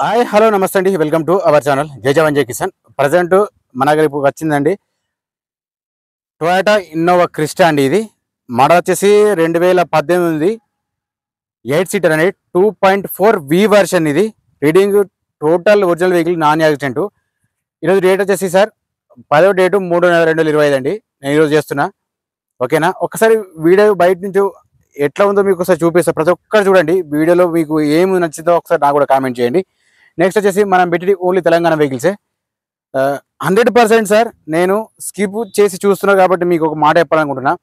Hi hello నమస్తే అండి. Welcome to our channel జై జవాన్ జై కిసాన్. ప్రజెంట్ మన దగ్గర ఇప్పుడు వచ్చిందండి టొయోటా ఇన్నోవా క్రిస్టా అండి. ఇది మోడల్ వచ్చేసి 2018 8 సీటర్ అండి. 2.4V version. ఇది reading total original vehicle, non accident. ఈరోజు డేట్ వచ్చేసి సార్ 10వ డేటు 3/2025 అండి. నేను ఈరోజు చేస్తున్నా. ఓకేనా, ఒకసారి వీడియో బయట నుంచి ఎట్లా ఉందో మీకు ఒకసారి చూపిస్తా. ప్రతి ఒక్కరు చూడండి. వీడియోలో మీకు ఏమి నచ్చిందో ఒకసారి నాకు కూడా కామెంట్ చేయండి. నెక్స్ట్ వచ్చేసి మనం పెట్టి ఓన్లీ తెలంగాణ వెహికల్సే. 100% సార్ నేను స్కిప్ చేసి చూస్తున్నా కాబట్టి మీకు ఒక మాట చెప్పాలనుకుంటున్నా.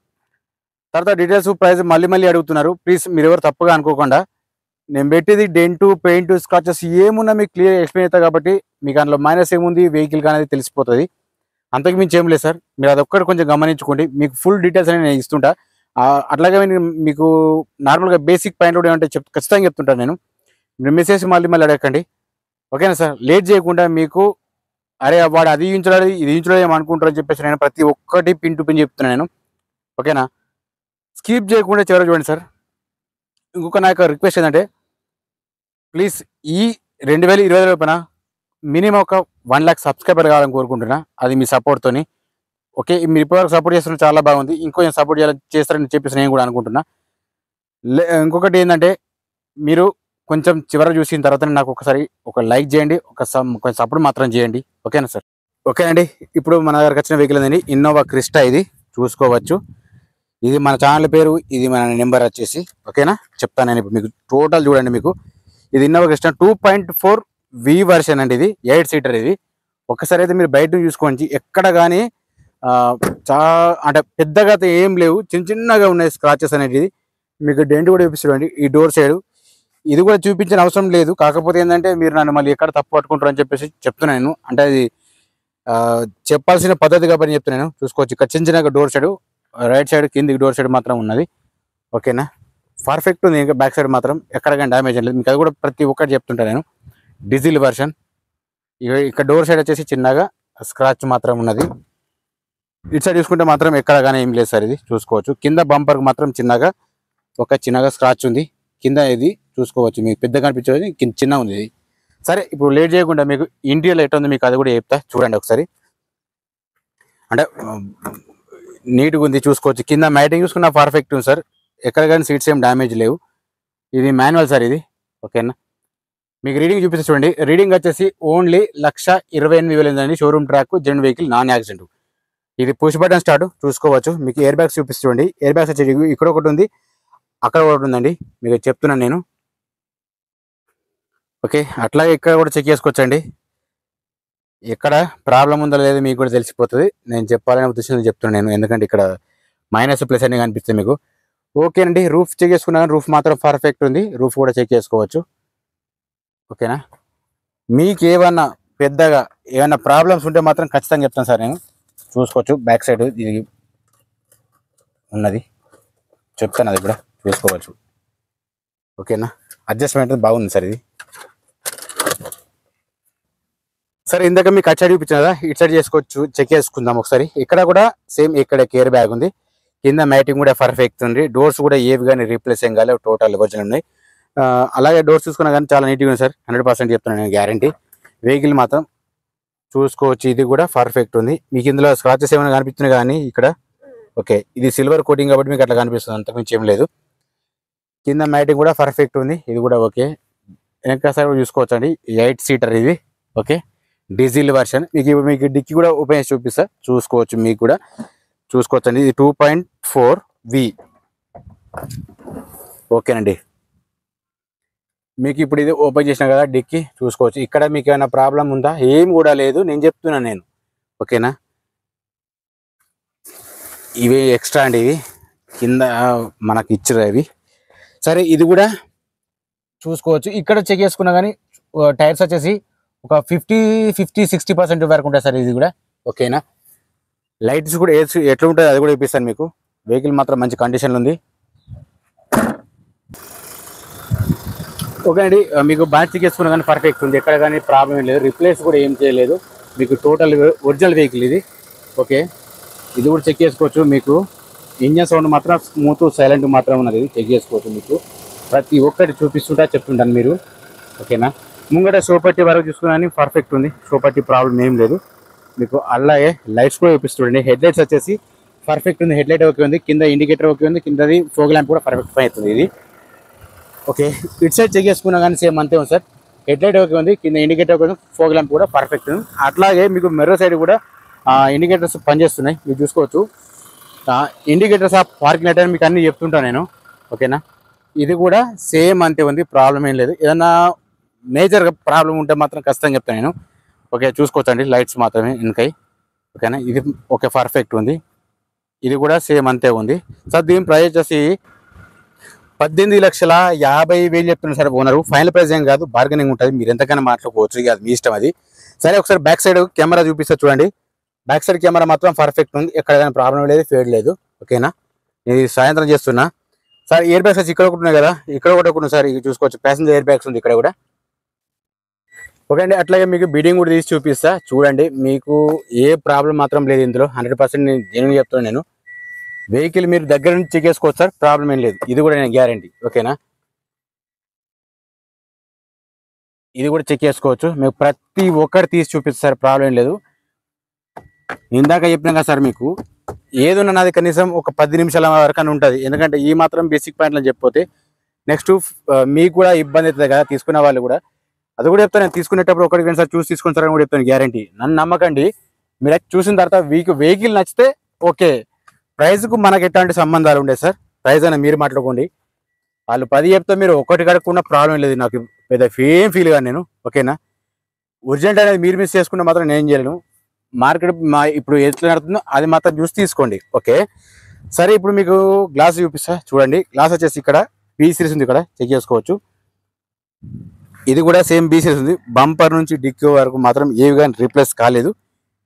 తర్వాత డీటెయిల్స్ ప్రైస్ మళ్ళీ మళ్ళీ అడుగుతున్నారు. ప్లీజ్ మీరు ఎవరు తప్పుగా అనుకోకుండా, నేను పెట్టేది డెంటు పెయింట్ స్క్రాచెస్ ఏమున్నా మీకు క్లియర్ ఎక్స్ప్లెయిన్ అవుతా కాబట్టి మీకు అందులో మైనస్ ఏముంది వెహికల్ అనేది తెలిసిపోతుంది. అంతకు మించి ఏం లేదు సార్. మీరు అదొక్కటి కొంచెం గమనించుకోండి. మీకు ఫుల్ డీటెయిల్స్ అనేది నేను ఇస్తుంటా. అట్లాగే మీకు నార్మల్గా బేసిక్ పాయింట్ కూడా ఏమంటే ఖచ్చితంగా చెప్తుంటాను నేను. మీరు మెసేజ్ మళ్ళీ మళ్ళీ అడగండి. ఓకేనా సార్. లేట్ చేయకుండా మీకు అరే వాడు అది ఇంచలేదు ఇది ఇంచలేదు ఏమో అనుకుంటారు అని చెప్పేసి నేను ప్రతి ఒక్కటి పిన్ టు పిన్ చెప్తున్నాను నేను. ఓకేనా, స్కిప్ చేయకుండా చివరికి చూడండి సార్. ఇంకొక నా యొక్క రిక్వెస్ట్ ఏంటంటే ప్లీజ్ ఈ 2020 లోపల మినిమం ఒక 1 lakh సబ్స్క్రైబర్ కావాలని కోరుకుంటున్నా. అది మీ సపోర్ట్తోని. ఓకే, మీరు ఇప్పటివరకు సపోర్ట్ చేస్తున్న చాలా బాగుంది. ఇంకో సపోర్ట్ చేస్తారని చెప్పేసి నేను కూడా అనుకుంటున్నా. ఇంకొకటి ఏంటంటే మీరు కొంచెం చివర చూసిన తర్వాత నాకు ఒకసారి ఒక లైక్ చేయండి, ఒక సపోర్ట్ మాత్రం చేయండి. ఓకేనా సార్. ఓకేనండి, ఇప్పుడు మన దగ్గరకు వచ్చిన వెహికల్ ఏంటండి ఇన్నోవా క్రిస్టా. ఇది చూసుకోవచ్చు. ఇది మన ఛానల్ పేరు, ఇది మన నెంబర్ వచ్చేసి. ఓకేనా, చెప్తాను నేను ఇప్పుడు మీకు టోటల్ చూడండి. మీకు ఇది ఇన్నోవా క్రిస్టా 2.4V వర్షన్ అండి. ఇది 8 సీటర్. ఇది ఒక్కసారి అయితే మీరు బయట చూసుకోండి. ఎక్కడ కానీ అంటే పెద్దగా అయితే ఏం లేవు, చిన్న చిన్నగా ఉన్నాయి స్క్రాచెస్ అనేది. మీకు డెంట్ కూడా చూపిస్తాడండి ఈ డోర్ సైడ్. ఇది కూడా చూపించిన అవసరం లేదు. కాకపోతే ఏంటంటే మీరు నన్ను మళ్ళీ ఎక్కడ తప్పు పట్టుకుంటారు అని చెప్పేసి చెప్తున్నాను. అంటే అది చెప్పాల్సిన పద్ధతి కాబట్టి చెప్తున్నాను. చూసుకోవచ్చు. ఇక్కడ చిన్న చిన్నగా డోర్ సైడ్, రైట్ సైడ్ కిందికి డోర్ సైడ్ మాత్రం ఉన్నది. ఓకేనా, పర్ఫెక్ట్ ఉంది. ఇంకా బ్యాక్ సైడ్ మాత్రం ఎక్కడికైనా డ్యామేజ్ లేదు. మీకు అది కూడా ప్రతి ఒక్కటి చెప్తుంటాను నేను. Diesel version. ఇక్కడ డోర్ సైడ్ వచ్చేసి చిన్నగా స్క్రాచ్ మాత్రం ఉన్నది. ఇటు సైడ్ చూసుకుంటే మాత్రం ఎక్కడ కానీ ఏం లేదు సార్. ఇది చూసుకోవచ్చు. కింద బంపర్కి మాత్రం చిన్నగా స్క్రాచ్ ఉంది. కింద ఇది చూసుకోవచ్చు. మీకు పెద్ద కనిపించేది కింద చిన్న ఉంది ఇది. సరే, ఇప్పుడు లేట్ చేయకుండా మీకు ఇంటీరియర్ ఎట్లా ఉంది మీకు అది కూడా చెప్తా. చూడండి ఒకసారి. అంటే నీట్గా ఉంది చూసుకోవచ్చు. కింద మ్యాటింగ్ చూసుకున్నా పర్ఫెక్ట్ ఉంది సార్. ఎక్కడ కానీ సీట్స్ ఏం డ్యామేజ్ లేవు. ఇది మాన్యువల్ సార్ ఇది. ఓకేనా, మీకు రీడింగ్ చూపిస్తే చూడండి. రీడింగ్ వచ్చేసి ఓన్లీ 1,28,000 అండి. షోరూమ్ ట్రాక్, జెన్ వెహికల్, నాన్ యాక్సిడెంట్. ఇది పుష్ బటన్ స్టార్ట్ చూసుకోవచ్చు. మీకు ఎయిర్ బ్యాగ్స్ చూపిస్తే చూడండి. ఎయిర్ బ్యాగ్స్ వచ్చేసి ఇక్కడ ఒకటి ఉంది, అక్కడ ఒకటి ఉందండి. మీకు చెప్తున్నాను నేను. ఓకే, అట్లాగే ఇక్కడ కూడా చెక్ చేసుకోవచ్చండి. ఎక్కడ ప్రాబ్లం ఉందో లేదో మీకు కూడా తెలిసిపోతుంది. నేను చెప్పాలనే ఉద్దేశంతో చెప్తున్నాను నేను, ఎందుకంటే ఇక్కడ మైనస్ ప్లస్ అన్ని కనిపిస్తుంది మీకు. ఓకేనండి, రూఫ్ చెక్ చేసుకున్నాను. రూఫ్ మాత్రం పర్ఫెక్ట్ ఉంది. రూఫ్ కూడా చెక్ చేసుకోవచ్చు. ఓకేనా, మీకు ఏమన్నా పెద్దగా ఏమైనా ప్రాబ్లమ్స్ ఉంటే మాత్రం ఖచ్చితంగా చెప్తాను సార్ నేను. చూసుకోవచ్చు. బ్యాక్ సైడ్ ఇది ఉన్నది, చెప్తాను. అది కూడా చూసుకోవచ్చు. ఓకేనా, అడ్జస్ట్మెంట్ బాగుంది సార్ ఇది. సరే, ఇందాక మీకు అటు సైడ్ చూపించాను కదా, ఇటు సైడ్ చేసుకోవచ్చు. చెక్ చేసుకుందాం ఒకసారి. ఇక్కడ కూడా సేమ్, ఇక్కడ కేర్ బ్యాగ్ ఉంది. కింద మ్యాటింగ్ కూడా పర్ఫెక్ట్ ఉంది. డోర్స్ కూడా ఏవి కానీ రీప్లేస్ ఏం కాలేదు, టోటల్ ఒరిజినల్ ఉన్నాయి. అలాగే డోర్స్ చూసుకున్నా కానీ చాలా నీట్గా ఉంది సార్. 100% చెప్తున్నాను నేను, గ్యారంటీ. వెహికల్ మాత్రం చూసుకోవచ్చు. ఇది కూడా పర్ఫెక్ట్ ఉంది. మీకు ఇందులో స్క్రాచెస్ ఏమైనా కనిపిస్తున్నాయి కానీ ఇక్కడ. ఓకే, ఇది సిల్వర్ కోటింగ్ కాబట్టి మీకు అట్లా కనిపిస్తుంది, అంతకుమించి ఏం లేదు. కింద మ్యాటింగ్ కూడా పర్ఫెక్ట్ ఉంది. ఇది కూడా ఓకే. వెనక సైడ్ కూడా చూసుకోవచ్చు అండి. 8 సీటర్ ఇది. Okay, diesel version. మీకు డిక్కీ కూడా ఓపెన్ చేసి చూపిస్తా, చూసుకోవచ్చు. మీకు కూడా చూసుకోవచ్చు అండి. ఇది 2.4V. ఓకేనండి, మీకు ఇప్పుడు ఇది ఓపెన్ చేసినా కదా డిక్కీ చూసుకోవచ్చు. ఇక్కడ మీకు ఏమైనా ప్రాబ్లం ఉందా? ఏం కూడా లేదు, నేను చెప్తున్నాను నేను. ఓకేనా, ఇవి ఎక్స్ట్రా అండి. ఇవి కింద మనకి ఇచ్చారు అవి. సరే, ఇది కూడా చూసుకోవచ్చు. ఇక్కడ చెక్ చేసుకున్నా కానీ టైర్స్ వచ్చేసి ఒక 50-60% వరకు ఉంటాయి సార్. ఇది కూడా ఓకేనా. లైట్స్ కూడా ఎట్లా ఉంటుంది అది కూడా చూపిస్తాను మీకు. వెహికల్ మాత్రం మంచి కండిషన్లో ఉంది. ఓకే అండి, మీకు బ్యాక్ చెక్ చేసుకున్నా కానీ పర్ఫెక్ట్ ఉంది. ఎక్కడ కానీ ప్రాబ్లం ఏం లేదు. రిప్లేస్ కూడా ఏం చేయలేదు. మీకు టోటల్ ఒరిజినల్ వెహికల్ ఇది. ఓకే, ఇది కూడా చెక్ చేసుకోవచ్చు. మీకు ఇంజన్ సౌండ్ మాత్రం స్మూత్, సైలెంట్ మాత్రం ఉన్నది. చెక్ చేసుకోవచ్చు. మీకు ప్రతి ఒక్కటి చూపిస్తుంటా చెప్తుంటాను మీరు. ఓకేనా, ముంగట షోపట్టి వరకు చూసుకున్నా పర్ఫెక్ట్ ఉంది, షోపట్టి ప్రాబ్లం ఏం లేదు మీకు. అలాగే లైట్స్ కూడా చూపిస్తుండండి. హెడ్ లైట్స్ వచ్చేసి పర్ఫెక్ట్ ఉంది, హెడ్ లైట్ ఓకే ఉంది, కింద ఇండికేటర్ ఓకే ఉంది, కిందది ఫోగ్ ల్యాంప్ కూడా పర్ఫెక్ట్ పని అవుతుంది ఇది. ఓకే, ఇటు సైడ్ చెక్ చేసుకున్నా కానీ సేమ్ అంతే ఉంది సార్. హెడ్ లైట్ ఓకే ఉంది, కింద ఇండికేటర్ ఓకే ఉంది, ఫోగ్ ల్యాంప్ కూడా పర్ఫెక్ట్ ఉంది. అట్లాగే మీకు మిర్రర్ సైడ్ కూడా ఇండికేటర్స్ పనిచేస్తున్నాయి, మీరు చూసుకోవచ్చు. ఇండికేటర్స్ పార్కింగ్ లైట్ అని మీకు అన్నీ చెప్తుంటాను నేను, ఓకేనా. ఇది కూడా సేమ్ అంతే ఉంది, ప్రాబ్లం ఏం లేదు. ఏదన్నా మేజర్గా ప్రాబ్లం ఉంటే మాత్రం ఖచ్చితంగా చెప్తాను నేను. ఓకే, చూసుకోవచ్చండి లైట్స్ మాత్రమే వెనకాయి, ఓకేనా. ఇది ఓకే పర్ఫెక్ట్ ఉంది, ఇది కూడా సేమ్ అంతే ఉంది సార్. దీని ప్రైస్ వచ్చేసి 18,50,000 చెప్తున్నారు సార్ ఓనరు. ఫైనల్ ప్రైస్ ఏం కాదు, బార్గెనింగ్ ఉంటుంది, మీరు ఎంతకైనా మాట్లాడుకోవచ్చు, ఇక అది మీ ఇష్టం అది. సరే, ఒకసారి బ్యాక్ సైడ్ కెమెరా చూపిస్తా చూడండి. బ్యాక్ సైడ్ కెమెరా మాత్రం పర్ఫెక్ట్ ఉంది, ఎక్కడైనా ప్రాబ్లం లేదు, ఫేడ్ లేదు, ఓకేనా. ఇది సాయంత్రం చేస్తున్నా సార్. ఎయిర్ బ్యాగ్స్ వచ్చి ఇక్కడ ఒకటి ఉన్నాయి కదా, ఇక్కడ ఒకటి ఉన్నాయి సార్, ఇక చూసుకోవచ్చు. ప్యాసింజర్ ఎయిర్ బ్యాగ్స్ ఉంది ఇక్కడ కూడా, ఓకే అండి. అట్లాగే మీకు బిడింగ్ కూడా తీసి చూపిస్తా చూడండి. మీకు ఏ ప్రాబ్లం మాత్రం లేదు ఇందులో, 100% నేను జెన్యూన్ చెప్తున్నాను నేను. వెహికల్ మీరు దగ్గర నుంచి చెక్ చేసుకోవచ్చు సార్, ప్రాబ్లం ఏం లేదు, ఇది కూడా నేను గ్యారంటీ, ఓకేనా. ఇది కూడా చెక్ చేసుకోవచ్చు, మీకు ప్రతి ఒక్కటి తీసి చూపిస్తారు, ప్రాబ్లం ఏం లేదు. ఇందాక చెప్పినా కదా సార్, మీకు ఏదున్నా నాది కనీసం ఒక 10 నిమిషాల వరకు అని ఉంటుంది. ఎందుకంటే ఈ మాత్రం బేసిక్ పాయింట్లు అని చెప్పిపోతే నెక్స్ట్ మీకు కూడా ఇబ్బంది అవుతుంది కదా తీసుకునే వాళ్ళు కూడా. అది కూడా చెప్తాను, నేను తీసుకునేటప్పుడు ఒకటి రెండు సార్ చూసి తీసుకుంటారని కూడా చెప్తాను, గ్యారంటీ. నన్ను నమ్మకండి, మీరు చూసిన తర్వాత వెహికల్ నచ్చితే ఓకే. ప్రైస్కు మనకు ఎట్లాంటి సంబంధాలు ఉండే సార్, ప్రైస్ అయినా మీరు మాట్లాడుకోండి. వాళ్ళు 10 చెప్తే మీరు ఒకటి కడగకుండా ప్రాబ్లం లేదు, నాకు పెద్ద ఏం ఫీల్ కాదు నేను, ఓకేనా. ఒరిజినల్ అనేది మీరు మిస్ చేసుకుంటే మాత్రం నేను చేయలేను. మార్కెట్ ఇప్పుడు ఎట్లా నడుతుందో అది మాత్రం చూసి తీసుకోండి, ఓకే. సరే, ఇప్పుడు మీకు గ్లాస్ చూపిస్తా చూడండి. గ్లాస్ వచ్చేసి ఇక్కడ బి సిరీస్ ఉంది, ఇక్కడ చెక్ చేసుకోవచ్చు. ఇది కూడా సేమ్ బి సిరీస్ ఉంది. బంపర్ నుంచి డిక్కీ వరకు మాత్రం ఏవి కానీ రీప్లేస్ కాలేదు,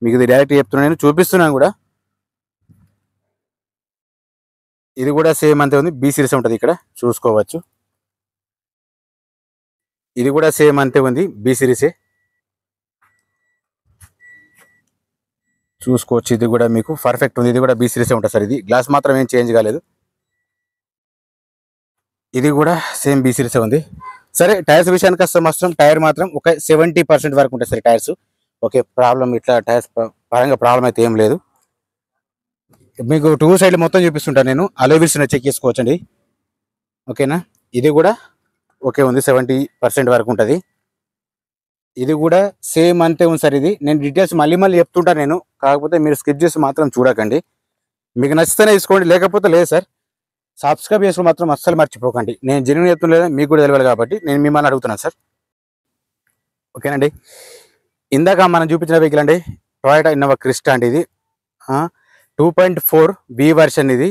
మీకు ఇది డైరెక్ట్ చెప్తున్నాను, నేను చూపిస్తున్నాను కూడా. ఇది కూడా సేమ్ అంతే ఉంది, బి సిరీస్ ఉంటుంది, ఇక్కడ చూసుకోవచ్చు. ఇది కూడా సేమ్ అంతే ఉంది, బి సిరీసే చూసుకోవచ్చు. ఇది కూడా మీకు పర్ఫెక్ట్ ఉంది, ఇది కూడా బి సిరీసే ఉంటుంది సార్. ఇది గ్లాస్ మాత్రం ఏం చేంజ్ కాలేదు, ఇది కూడా సేమ్ బి సిరీసే ఉంది. సరే, టైర్స్ విషయానికి వస్తే మాత్రం టైర్ మాత్రం ఒక 70% వరకు ఉంటాయి సార్ టైర్స్, ఓకే. ప్రాబ్లం ఇట్లా టైర్స్ పరంగా ప్రాబ్లం అయితే ఏం లేదు. మీకు 2 సైడ్ మొత్తం చూపిస్తుంటాను నేను, అలోవిల్స్ చెక్ చేసుకోవచ్చండి, ఓకేనా. ఇది కూడా ఓకే ఉంది, 70% వరకు ఉంటుంది. ఇది కూడా సేమ్ అంతే ఉంది సార్. ఇది నేను డీటెయిల్స్ మళ్ళీ చెప్తుంటాను నేను, కాకపోతే మీరు స్కిప్ చేసి మాత్రం చూడకండి. మీకు నచ్చితేనే తీసుకోండి, లేకపోతే లేదు సార్. సబ్స్క్రైబ్ చేసుకుని మాత్రం అస్సలు మర్చిపోకండి, నేను జెన్యూన్ చెప్తున్నా లేదా మీకు కూడా తెలియాలి కాబట్టి నేను మిమ్మల్ని అడుగుతున్నాను సార్, ఓకేనండి. ఇందాక మనం చూపించిన వెహికల్ అండి టొయోటా ఇన్నోవా క్రిస్టా అండి. ఇది 2.4 బి వర్షన్, ఇది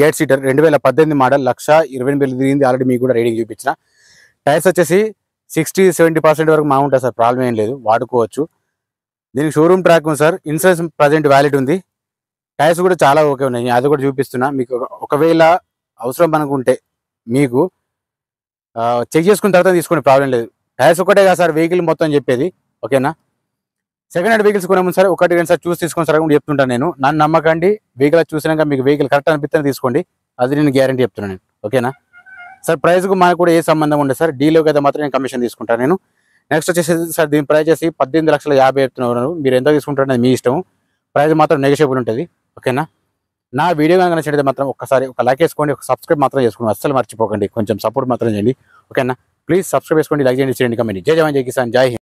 8 సీటర్, 2018 మోడల్, 1,28,000 తిరిగింది ఆల్రెడీ, మీకు కూడా రీడింగ్ చూపించిన. టైర్స్ వచ్చేసి 60-70% వరకు ఉంటుంది సార్, ప్రాబ్లం ఏం లేదు, వాడుకోవచ్చు. దీనికి షోరూమ్ ట్రాక్ ఉంది సార్, ఇన్సూరెన్స్ ప్రజెంట్ వ్యాలిడ్ ఉంది. టైర్స్ కూడా చాలా ఓకే ఉన్నాయి, అది కూడా చూపిస్తున్నా మీకు. ఒకవేళ అవసరం అనుకుంటే మీకు చెక్ చేసుకున్న తర్వాత తీసుకోండి, ప్రాబ్లం లేదు. టైర్స్ ఒకటే కదా సార్ వెహికల్ మొత్తం చెప్పేది, ఓకేనా. సెకండ్ హ్యాండ్ వెహికల్స్ కొనే ముందు సార్ ఒకటి రెండు సార్ చూసి తీసుకొని సార్ కూడా చెప్తుంటాను నేను. నన్ను నమ్మకండి, వెహికల్ చూసినాక మీకు వెహికల్ కరెక్ట్ అనిపిస్తే తీసుకోండి, అది నేను గ్యారంటీ చెప్తున్నాను నేను, ఓకేనా. సార్, ప్రైస్కు మనకు కూడా ఏ సంబంధం ఉండదు సార్, డీలోకి అయితే మాత్రం నేను కమిషన్ తీసుకుంటాను నేను. నెక్స్ట్ వచ్చేసి సార్, దీని ప్రైస్ చేసి 18,50,000 చెప్తున్నారు, మీరు ఎంత తీసుకుంటారో మీ ఇష్టం, ప్రైస్ మాత్రం నెగోషియబుల్ ఉంటుంది, ఓకేనా. నా వీడియో కనుక నచ్చినట్లయితే మాత్రం ఒక్కసారి ఒక లైక్ వేసుకోండి, ఒక సబ్స్క్రైబ్ మాత్రం చేసుకోండి, అస్సలు మర్చిపోకండి, కొంచెం సపోర్ట్ మాత్రం చేయండి, ఓకేనా. ప్లీజ్ సబ్స్క్రైబ్ చేసుకోండి, లైక్ చేయండి, చేయండి, కమెంట్. జై జవాన్, జై కిసాన్, జై హింద్.